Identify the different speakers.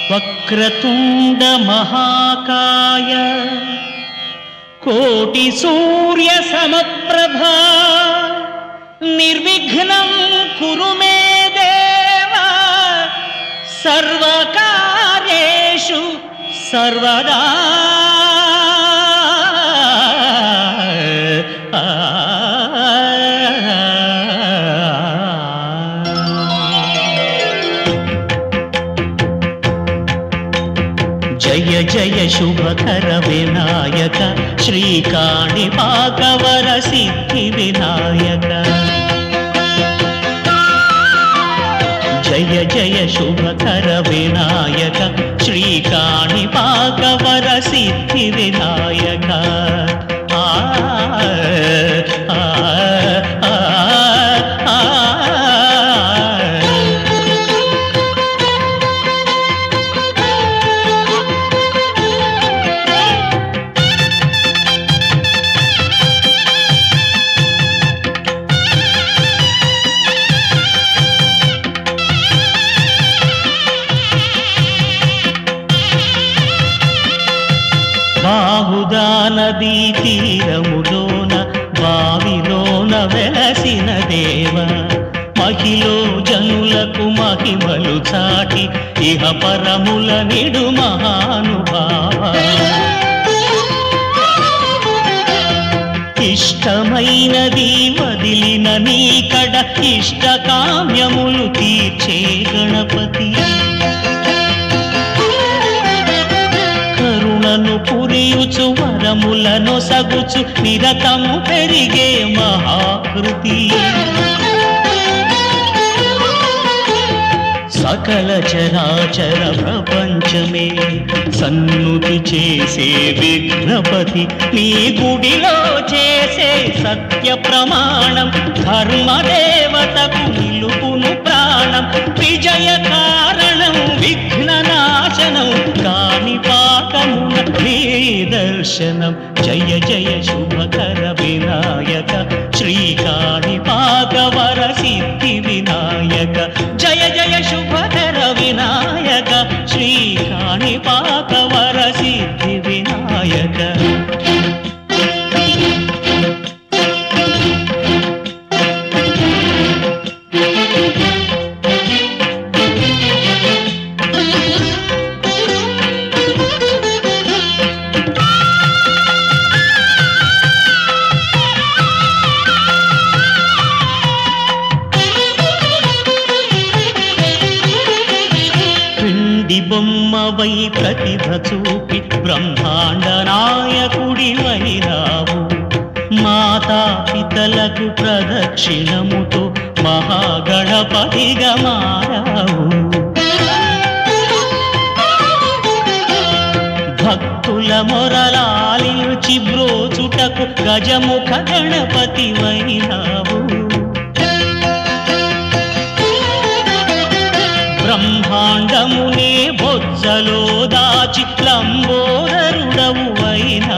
Speaker 1: వక్రతుండ మహాకాయ కోటి సూర్య సమప్రభా నిర్విఘ్నం కురు మే దేవ సర్వకార్యేషు సర్వదా. జయ జయ శుభకర వినాయక శ్రీకాణిపాకవర సిద్ధి వినాయక. జయ జయ శుభకర వినాయక శ్రీకాణిపాకవర సిద్ధి వినాయక. బాహుదా నదీ తీరములోన బావిలోన వెలసిన దేవ మహిలో జనులకు మహిమలు చాటి ఇహ పరముల నిడు మహానుభావ. ఇష్టమైనది వదిలిన నీకడ ఇష్ట కామ్యములు తీర్చే గణపతి. కరుణను పురియుచు వరములను సగుచు నిరతము పెరిగే మహాకృతి. సకల చరాచర ప్రపంచమే సన్నుతి చేసే విఘ్నపతి. నీ గుడిలో చేసే సత్య ప్రమాణం ధర్మదేవతకు నిలుపును ప్రాణం. విజయ కారణం విఘ్న నాశనం కాణిపాకమున నీ దర్శనం. జయ జయ శుభకర వినాయక శ్రీకాణిపాకవర సిద్ధి వినాయక. జయ జయ శుభకర వినాయక శ్రీకాణిపాకవర సిద్ధి వినాయక. బొమ్మవై ప్రతిభ చూపి బ్రహ్మాండ నాయకుడివైనావు. మాతా పితలకు ప్రదక్షిణముతో మహాగణపతిగా మారావు. భక్తుల మొరలాలించి బ్రోచుటకు గజముఖ గణపతివైనావు. బ్రహ్మాండమునే బొజ్జలో దాచి లంబోదరుడవు అయినా.